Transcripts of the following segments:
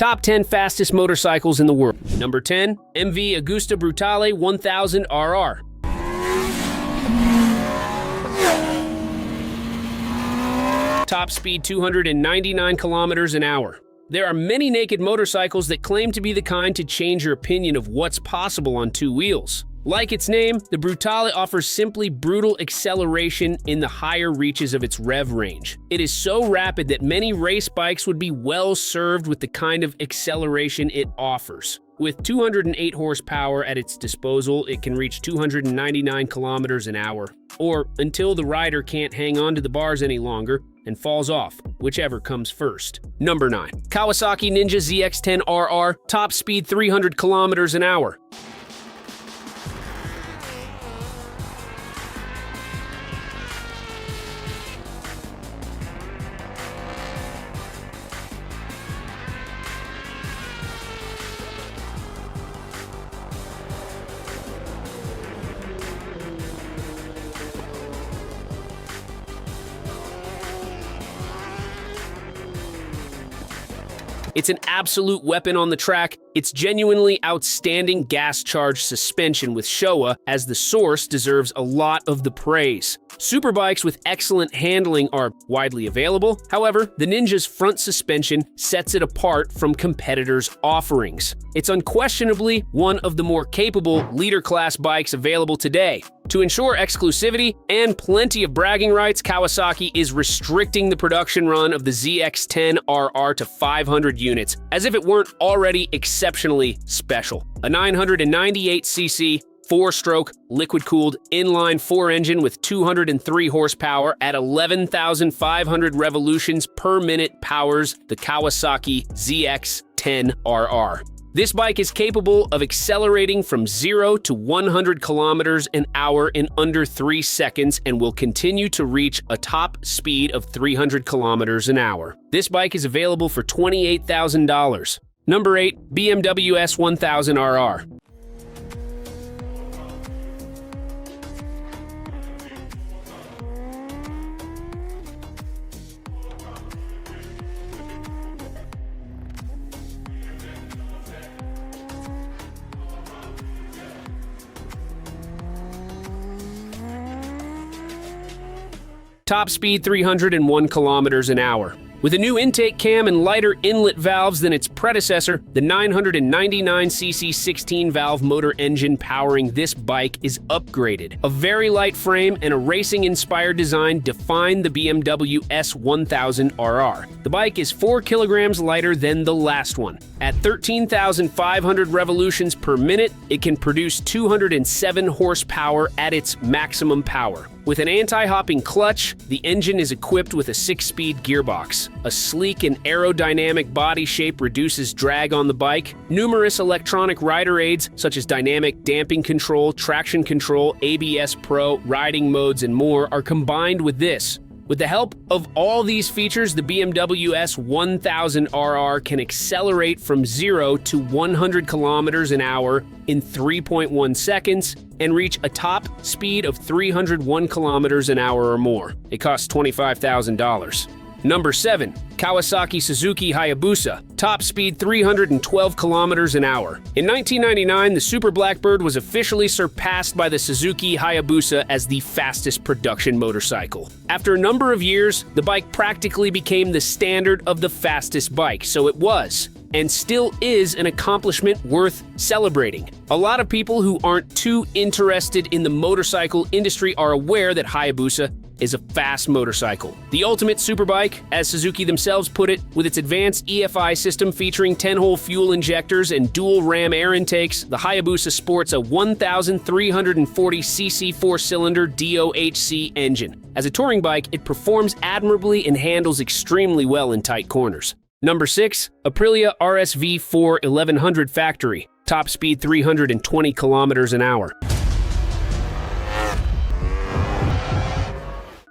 Top 10 fastest motorcycles in the world. Number 10, MV Agusta Brutale 1000RR. Top speed 299 kilometers an hour. There are many naked motorcycles that claim to be the kind to change your opinion of what's possible on two wheels. Like its name, the Brutale offers simply brutal acceleration in the higher reaches of its rev range. It is so rapid that many race bikes would be well served with the kind of acceleration it offers. With 208 horsepower at its disposal, it can reach 299 kilometers an hour, or until the rider can't hang on to the bars any longer and falls off, whichever comes first. Number 9. Kawasaki Ninja ZX10 RR, top speed 300 kilometers an hour. It's an absolute weapon on the track. Its genuinely outstanding gas-charged suspension with Showa as the source deserves a lot of the praise. Superbikes with excellent handling are widely available. However, the Ninja's front suspension sets it apart from competitors' offerings. It's unquestionably one of the more capable leader-class bikes available today. To ensure exclusivity and plenty of bragging rights, Kawasaki is restricting the production run of the ZX10 RR to 500 units, as if it weren't already exceptionally special. A 998cc, 4-stroke, liquid-cooled, inline-4 engine with 203 horsepower at 11,500 revolutions per minute powers the Kawasaki ZX10 RR. This bike is capable of accelerating from 0 to 100 kilometers an hour in under 3 seconds and will continue to reach a top speed of 300 kilometers an hour. This bike is available for $28,000. Number 8, BMW S1000RR. Top speed 301 kilometers an hour. With a new intake cam and lighter inlet valves than its predecessor, the 999cc 16-valve motor engine powering this bike is upgraded. A very light frame and a racing-inspired design define the BMW S1000RR. The bike is 4 kilograms lighter than the last one. At 13,500 revolutions per minute, it can produce 207 horsepower at its maximum power. With an anti-hopping clutch, the engine is equipped with a 6-speed gearbox. A sleek and aerodynamic body shape reduces drag on the bike. Numerous electronic rider aids, such as dynamic damping control, traction control, ABS Pro, riding modes, and more, are combined with this. With the help of all these features, the BMW S1000RR can accelerate from 0 to 100 kilometers an hour in 3.1 seconds and reach a top speed of 301 kilometers an hour or more. It costs $25,000. Number 7, Kawasaki Suzuki Hayabusa, top speed 312 kilometers an hour. In 1999, the Super Blackbird was officially surpassed by the Suzuki Hayabusa as the fastest production motorcycle. After a number of years, the bike practically became the standard of the fastest bike, so it was, and still is, an accomplishment worth celebrating. A lot of people who aren't too interested in the motorcycle industry are aware that Hayabusa is a fast motorcycle. The ultimate superbike, as Suzuki themselves put it, with its advanced EFI system featuring 10-hole fuel injectors and dual ram air intakes, the Hayabusa sports a 1,340cc 4-cylinder DOHC engine. As a touring bike, it performs admirably and handles extremely well in tight corners. Number 6, Aprilia RSV4100 Factory, top speed 320 kilometers an hour.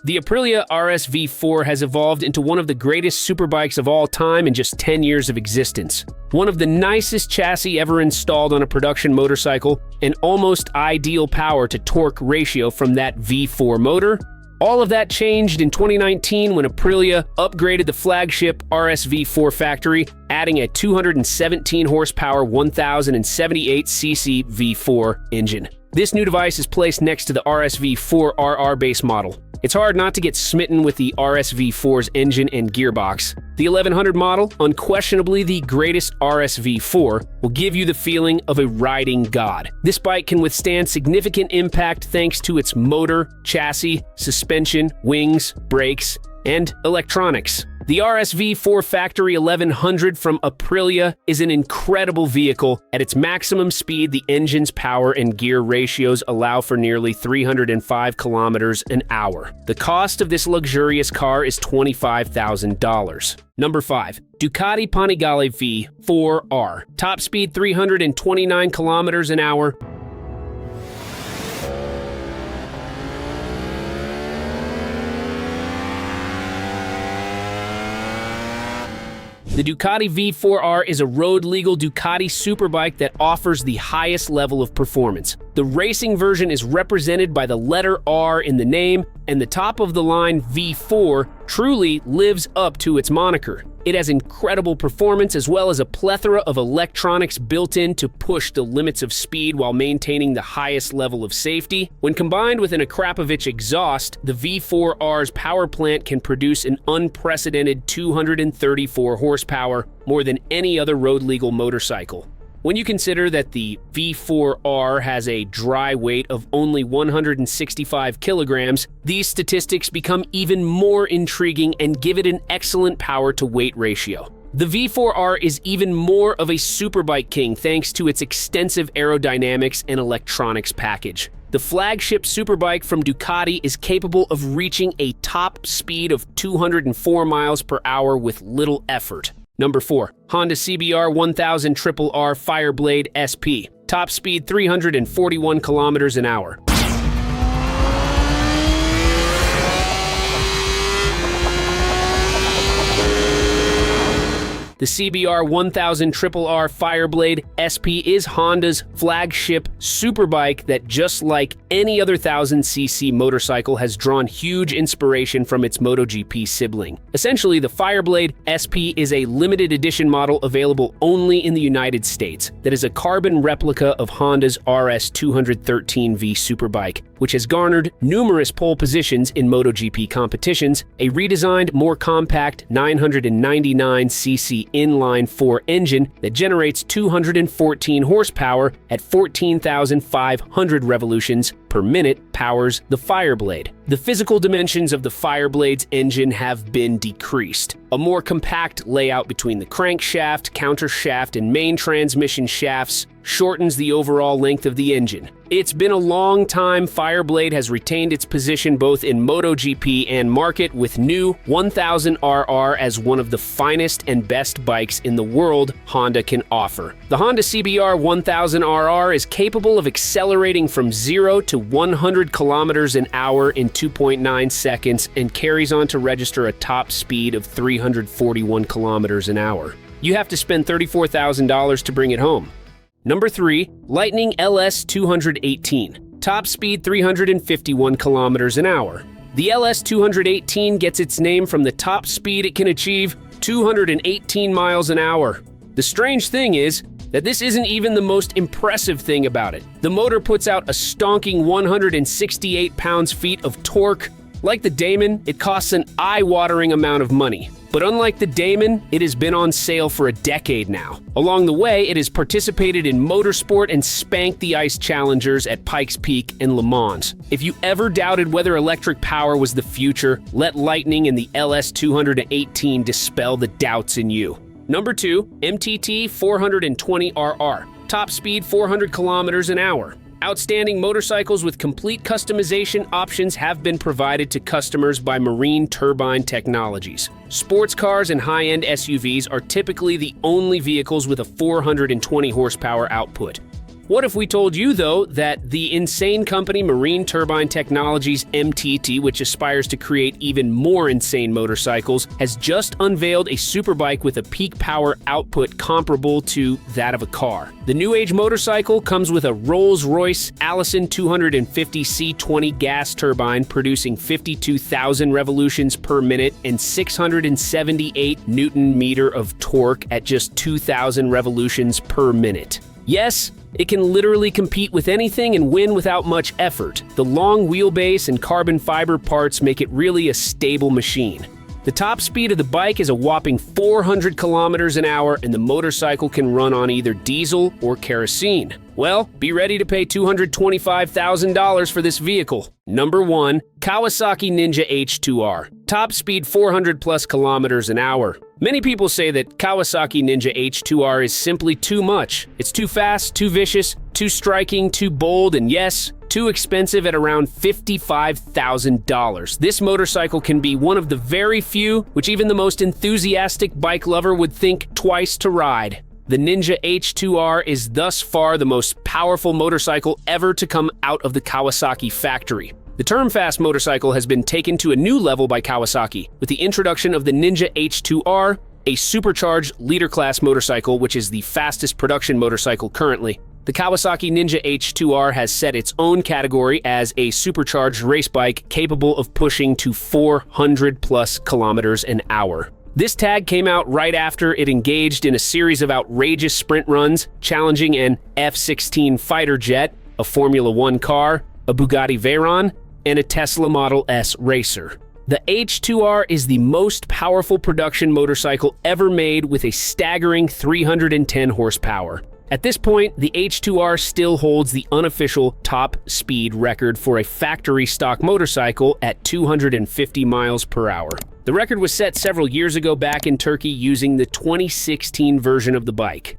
The Aprilia RSV4 has evolved into one of the greatest superbikes of all time in just 10 years of existence. One of the nicest chassis ever installed on a production motorcycle, an almost ideal power to torque ratio from that V4 motor, All of that changed in 2019 when Aprilia upgraded the flagship RSV4 factory, adding a 217 horsepower 1078cc V4 engine. This new device is placed next to the RSV4RR base model. It's hard not to get smitten with the RSV4's engine and gearbox. The 1100 model, unquestionably the greatest RSV4, will give you the feeling of a riding god. This bike can withstand significant impact thanks to its motor, chassis, suspension, wings, brakes, and electronics. The RSV4 Factory 1100 from Aprilia is an incredible vehicle. At its maximum speed, the engine's power and gear ratios allow for nearly 305 kilometers an hour. The cost of this luxurious car is $25,000. Number 5. Ducati Panigale V4R. Top speed 329 kilometers an hour. The Ducati V4R is a road-legal Ducati superbike that offers the highest level of performance. The racing version is represented by the letter R in the name, and the top-of-the-line V4 truly lives up to its moniker. It has incredible performance as well as a plethora of electronics built in to push the limits of speed while maintaining the highest level of safety. When combined with an Akrapovic exhaust, the V4R's power plant can produce an unprecedented 234 horsepower, more than any other road-legal motorcycle. When you consider that the V4R has a dry weight of only 165 kilograms, these statistics become even more intriguing and give it an excellent power-to-weight ratio. The V4R is even more of a superbike king thanks to its extensive aerodynamics and electronics package. The flagship superbike from Ducati is capable of reaching a top speed of 204 miles per hour with little effort. Number 4. Honda CBR 1000RR Fireblade SP. Top speed 341 kilometers an hour. The CBR 1000RR Fireblade SP is Honda's flagship superbike that, just like any other 1000cc motorcycle, has drawn huge inspiration from its MotoGP sibling. Essentially, the Fireblade SP is a limited edition model available only in the United States that is a carbon replica of Honda's RS213V superbike, which has garnered numerous pole positions in MotoGP competitions. A redesigned, more compact 999cc inline-4 engine that generates 214 horsepower at 14,500 revolutions per minute powers the Fireblade. The physical dimensions of the Fireblade's engine have been decreased. A more compact layout between the crankshaft, countershaft, and main transmission shafts shortens the overall length of the engine. It's been a long time. Fireblade has retained its position both in MotoGP and market, with new 1000RR as one of the finest and best bikes in the world Honda can offer. The Honda CBR 1000RR is capable of accelerating from 0 to 100 kilometers an hour in 2.9 seconds and carries on to register a top speed of 341 kilometers an hour. You have to spend $34,000 to bring it home. Number 3. Lightning LS218. Top speed 351 kilometers an hour. The LS218 gets its name from the top speed it can achieve, 218 miles an hour. The strange thing is that this isn't even the most impressive thing about it. The motor puts out a stonking 168 pounds-feet of torque. Like the Damon, it costs an eye-watering amount of money. But unlike the Damon, it has been on sale for a decade now. Along the way, it has participated in motorsport and spanked the ice challengers at Pikes Peak and Le Mans. If you ever doubted whether electric power was the future, let Lightning and the LS218 dispel the doubts in you. Number 2. MTT 420RR. Top speed 400 kilometers an hour. Outstanding motorcycles with complete customization options have been provided to customers by Marine Turbine Technologies. Sports cars and high-end SUVs are typically the only vehicles with a 420 horsepower output. What if we told you, though, that the insane company Marine Turbine Technologies MTT, which aspires to create even more insane motorcycles, has just unveiled a superbike with a peak power output comparable to that of a car. The new age motorcycle comes with a Rolls-Royce Allison 250 C20 gas turbine producing 52,000 revolutions per minute and 678 Newton-meter of torque at just 2,000 revolutions per minute. Yes, it can literally compete with anything and win without much effort. The long wheelbase and carbon fiber parts make it really a stable machine. The top speed of the bike is a whopping 400 kilometers an hour, and the motorcycle can run on either diesel or kerosene. Well, be ready to pay $225,000 for this vehicle. Number 1. Kawasaki Ninja H2R. Top speed 400 plus kilometers an hour. Many people say that Kawasaki Ninja H2R is simply too much. It's too fast, too vicious, too striking, too bold, and yes, too expensive at around $55,000. This motorcycle can be one of the very few which even the most enthusiastic bike lover would think twice to ride. The Ninja H2R is thus far the most powerful motorcycle ever to come out of the Kawasaki factory. The term fast motorcycle has been taken to a new level by Kawasaki with the introduction of the Ninja H2R, a supercharged leader-class motorcycle which is the fastest production motorcycle currently. The Kawasaki Ninja H2R has set its own category as a supercharged race bike capable of pushing to 400 plus kilometers an hour. This tag came out right after it engaged in a series of outrageous sprint runs, challenging an F-16 fighter jet, a Formula One car, a Bugatti Veyron, and a Tesla Model S racer. The H2R is the most powerful production motorcycle ever made with a staggering 310 horsepower. At this point, the H2R still holds the unofficial top speed record for a factory stock motorcycle at 250 miles per hour. The record was set several years ago back in Turkey using the 2016 version of the bike.